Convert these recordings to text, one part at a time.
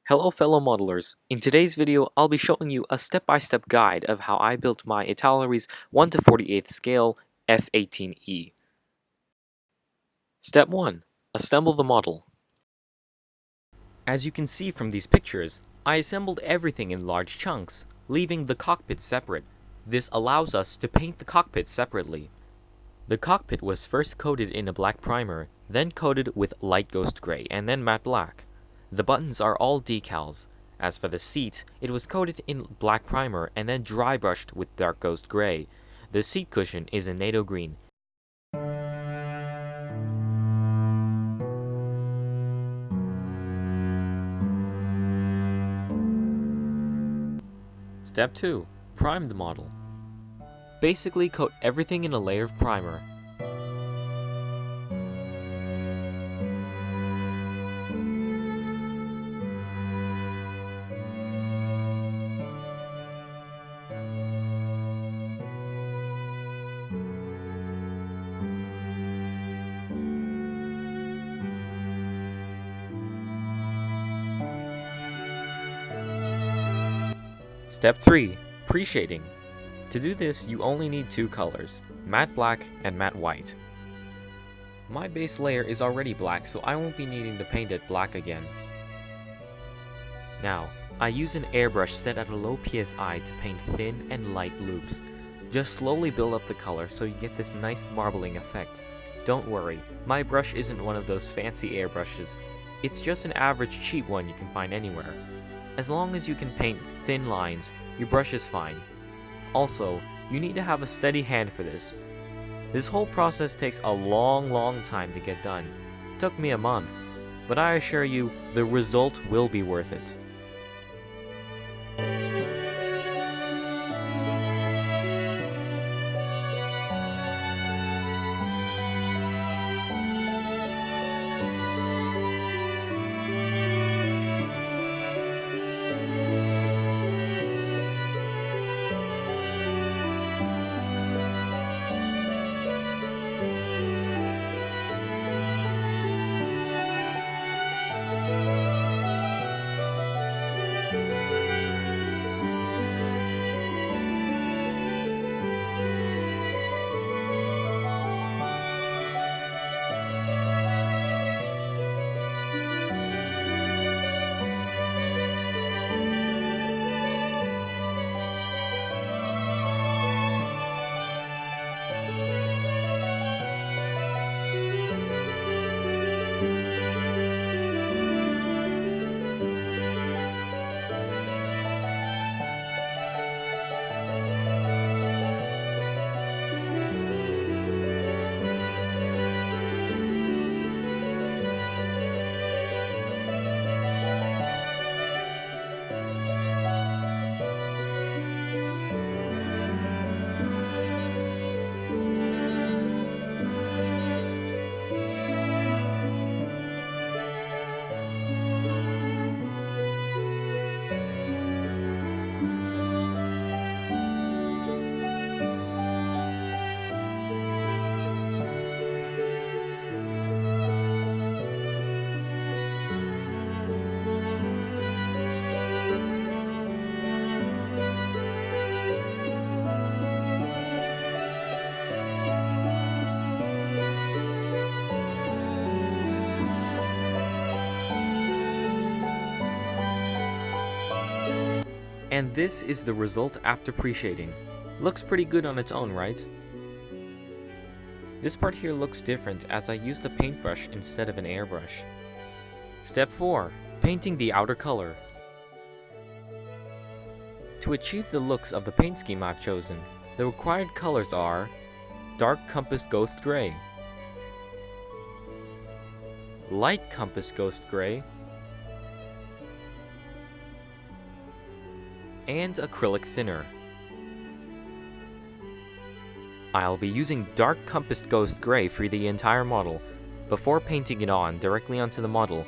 Hello fellow modelers, in today's video I'll be showing you a step-by-step guide of how I built my Italeri 1/48 scale F18E. Step 1. Assemble the model. As you can see from these pictures, I assembled everything in large chunks, leaving the cockpit separate. This allows us to paint the cockpit separately. The cockpit was first coated in a black primer, then coated with light ghost gray, and then matte black. The buttons are all decals. As for the seat, it was coated in black primer and then dry brushed with dark ghost gray. The seat cushion is in NATO green. Step 2. Prime the model. Basically coat everything in a layer of primer. Step 3. Pre-shading. To do this, you only need two colors, matte black and matte white. My base layer is already black, so I won't be needing to paint it black again. Now, I use an airbrush set at a low PSI to paint thin and light loops. Just slowly build up the color so you get this nice marbling effect. Don't worry, my brush isn't one of those fancy airbrushes. It's just an average cheap one you can find anywhere. As long as you can paint thin lines, your brush is fine. Also, you need to have a steady hand for this. This whole process takes a long time to get done. It took me a month, but I assure you, the result will be worth it. And this is the result after pre-shading. Looks pretty good on its own, right? This part here looks different as I used a paintbrush instead of an airbrush. Step 4. Painting the outer color. To achieve the looks of the paint scheme I've chosen, the required colors are Dark Compass Ghost Gray, Light Compass Ghost Gray, and acrylic thinner. I'll be using Dark Compass Ghost Gray for the entire model. Before painting it on directly onto the model,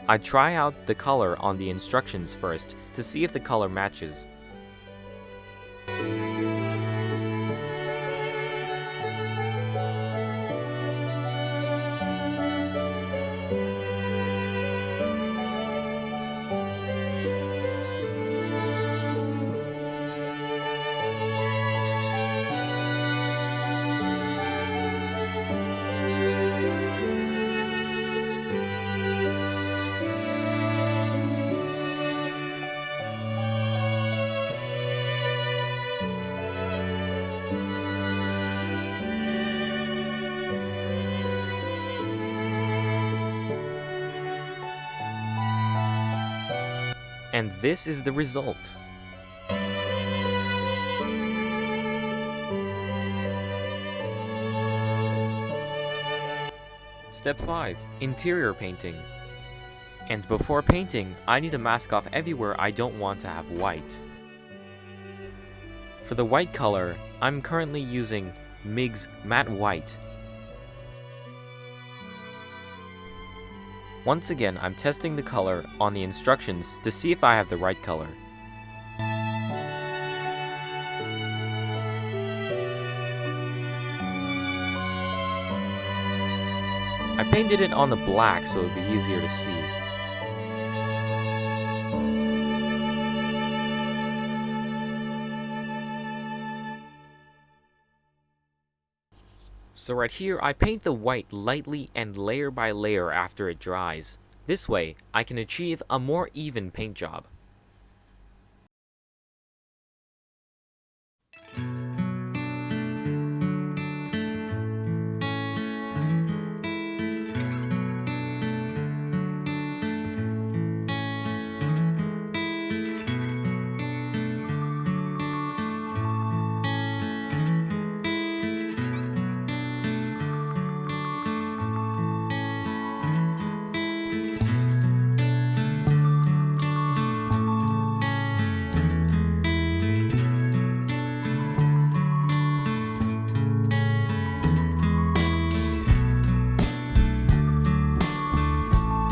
I try out the color on the instructions first to see if the color matches. And this is the result. Step 5. Interior painting. And before painting, I need to mask off everywhere I don't want to have white. For the white color, I'm currently using MIG's Matte White. Once again, I'm testing the color on the instructions to see if I have the right color. I painted it on the black so it would be easier to see. So right here, I paint the white lightly and layer by layer after it dries. This way, I can achieve a more even paint job.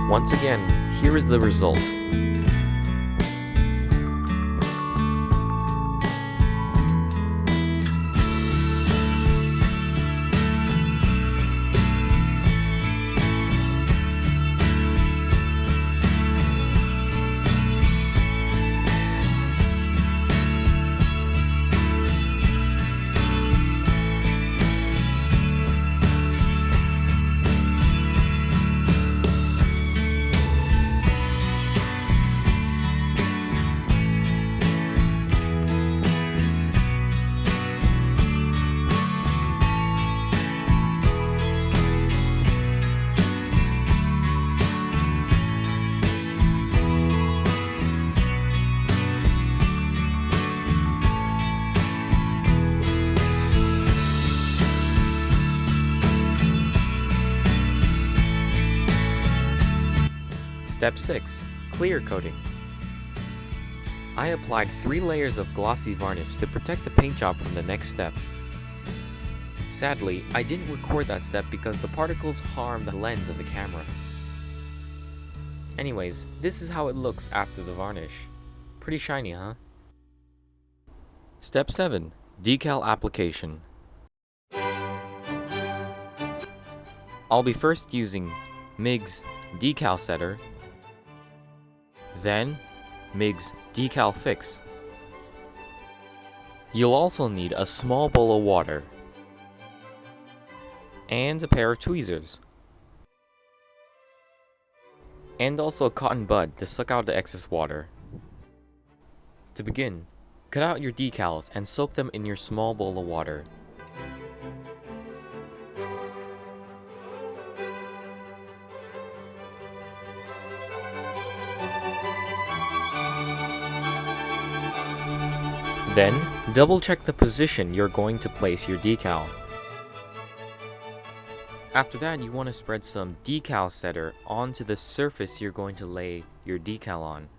Once again, here is the result. Step 6. Clear coating. I applied 3 layers of glossy varnish to protect the paint job from the next step. Sadly, I didn't record that step because the particles harm the lens of the camera. Anyways, this is how it looks after the varnish. Pretty shiny, huh? Step 7. Decal application. I'll be first using MIG's Decal Setter, then MIG's Decal Fix. You'll also need a small bowl of water and a pair of tweezers, and also a cotton bud to suck out the excess water. To begin, cut out your decals and soak them in your small bowl of water. Then, double check the position you're going to place your decal. After that, you want to spread some decal setter onto the surface you're going to lay your decal on.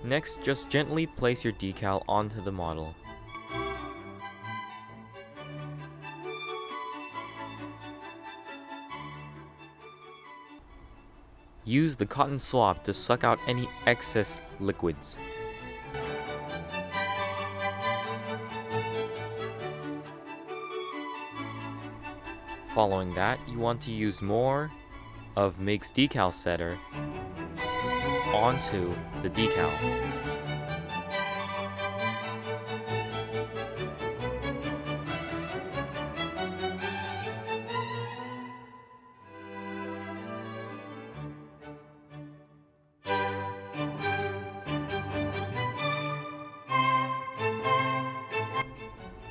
Next, just gently place your decal onto the model. Use the cotton swab to suck out any excess liquids. Following that, you want to use more of MIG's Decal Setter onto the decal.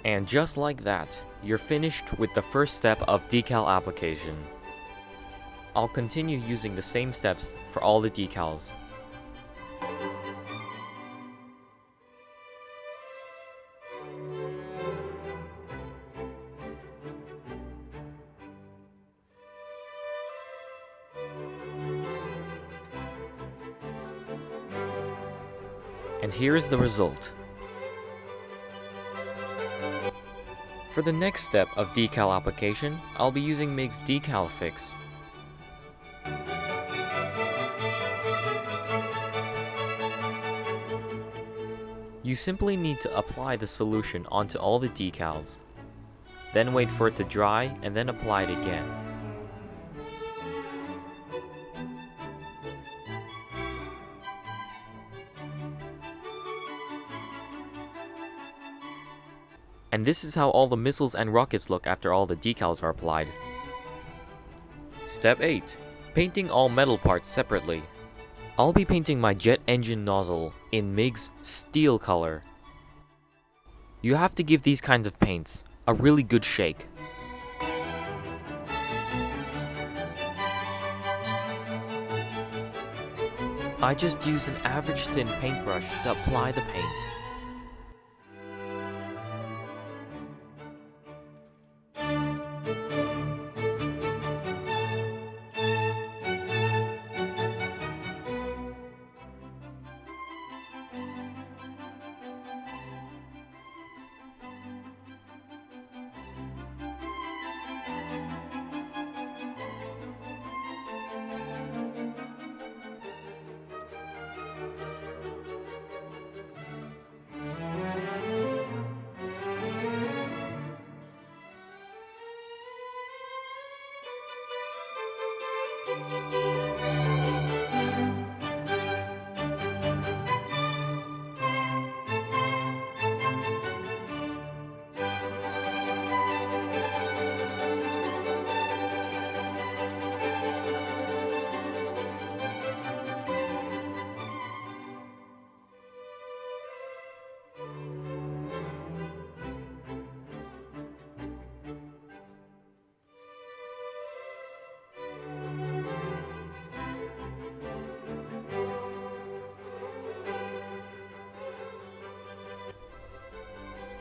And just like that, you're finished with the first step of decal application. I'll continue using the same steps for all the decals. And here is the result. For the next step of decal application, I'll be using MIG's Decal Fix. You simply need to apply the solution onto all the decals, then wait for it to dry and then apply it again. And this is how all the missiles and rockets look after all the decals are applied. Step 8. Painting all metal parts separately. I'll be painting my jet engine nozzle in MIG's steel color. You have to give these kinds of paints a really good shake. I just use an average thin paintbrush to apply the paint.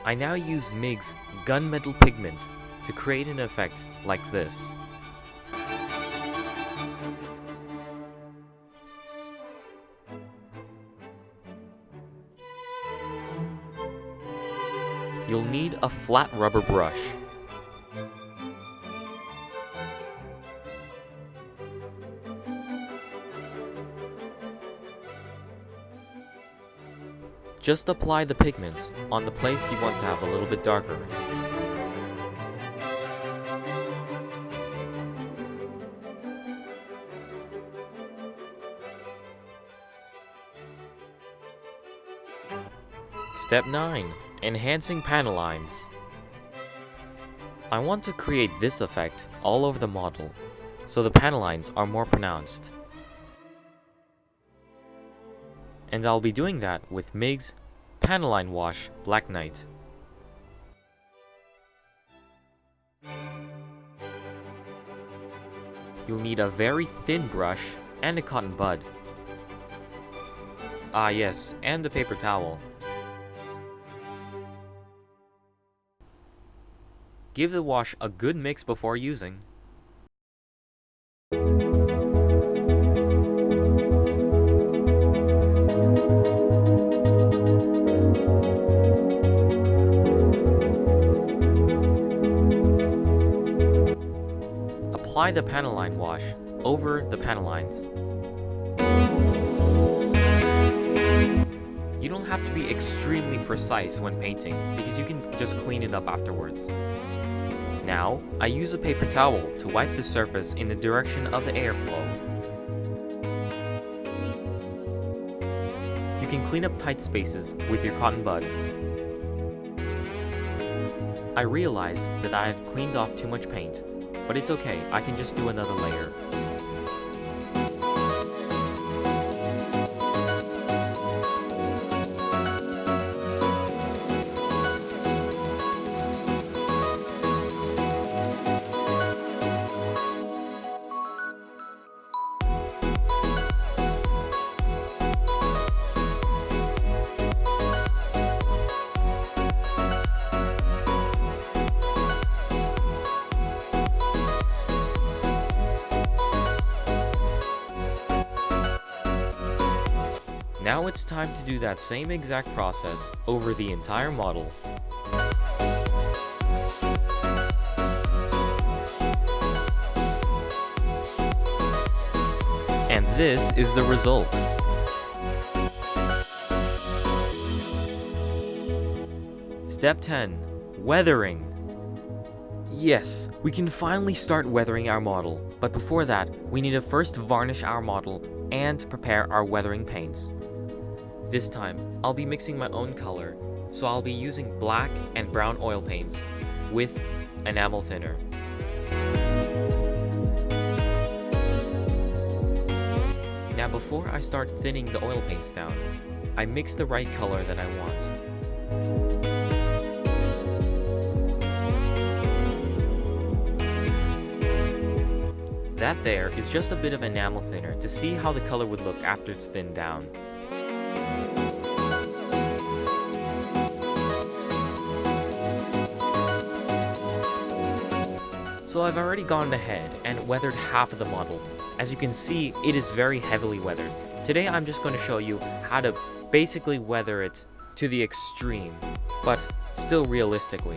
I now use MIG's gunmetal pigment to create an effect like this. You'll need a flat rubber brush. Just apply the pigments on the place you want to have a little bit darker. Step 9. Enhancing panel lines. I want to create this effect all over the model, so the panel lines are more pronounced. And I'll be doing that with MIG's Panel Line Wash Black Knight. You'll need a very thin brush and a cotton bud. Ah yes, and a paper towel. Give the wash a good mix before using. Apply the panel line wash over the panel lines. You don't have to be extremely precise when painting because you can just clean it up afterwards. Now, I use a paper towel to wipe the surface in the direction of the airflow. You can clean up tight spaces with your cotton bud. I realized that I had cleaned off too much paint, but it's okay, I can just do another layer. Now it's time to do that same exact process over the entire model. And this is the result. Step 10. Weathering. Yes, we can finally start weathering our model, but before that, we need to first varnish our model and prepare our weathering paints. This time, I'll be mixing my own color, so I'll be using black and brown oil paints with enamel thinner. Now before I start thinning the oil paints down, I mix the right color that I want. That there is just a bit of enamel thinner to see how the color would look after it's thinned down. So I've already gone ahead and weathered half of the model. As you can see, it is very heavily weathered. Today I'm just going to show you how to basically weather it to the extreme, but still realistically.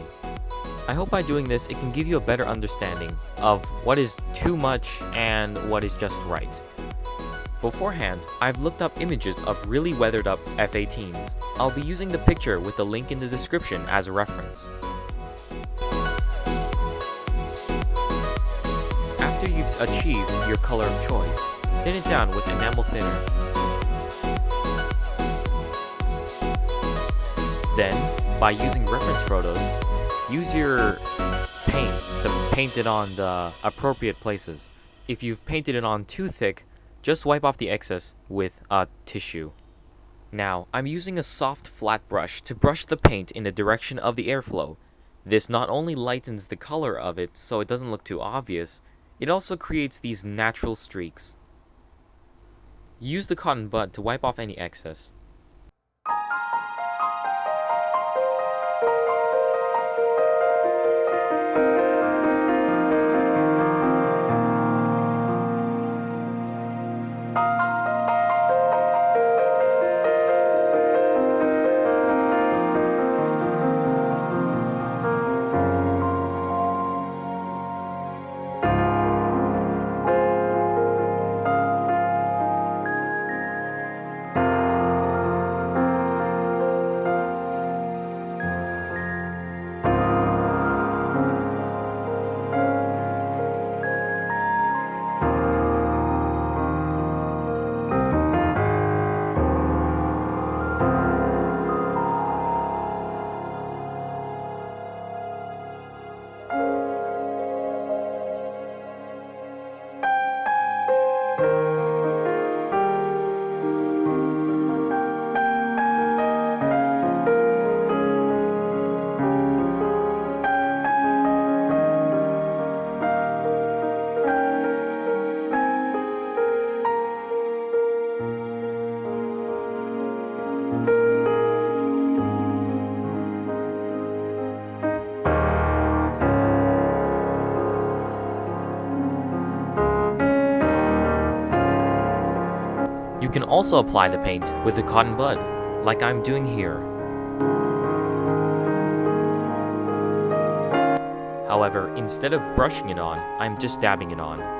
I hope by doing this it can give you a better understanding of what is too much and what is just right. Beforehand, I've looked up images of really weathered up F18s. I'll be using the picture with the link in the description as a reference. After you've achieved your color of choice, thin it down with enamel thinner. Then, by using reference photos, use your paint to paint it on the appropriate places. If you've painted it on too thick, just wipe off the excess with a tissue. Now, I'm using a soft flat brush to brush the paint in the direction of the airflow. This not only lightens the color of it so it doesn't look too obvious, it also creates these natural streaks. Use the cotton bud to wipe off any excess. You can also apply the paint with a cotton bud, like I'm doing here. However, instead of brushing it on, I'm just dabbing it on.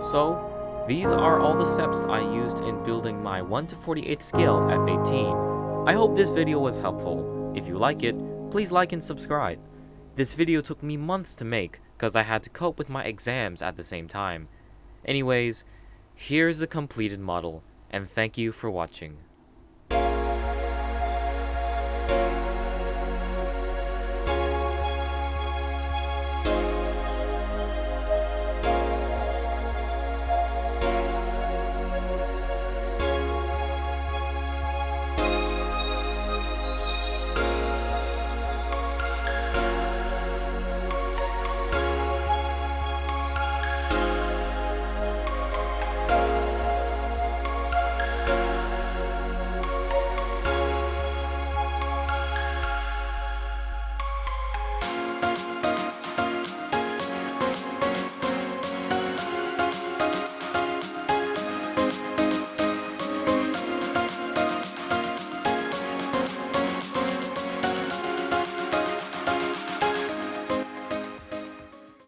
So, these are all the steps I used in building my 1 to 48 scale F18. I hope this video was helpful. If you like it, please like and subscribe. This video took me months to make because I had to cope with my exams at the same time. Anyways, here's the completed model, and thank you for watching.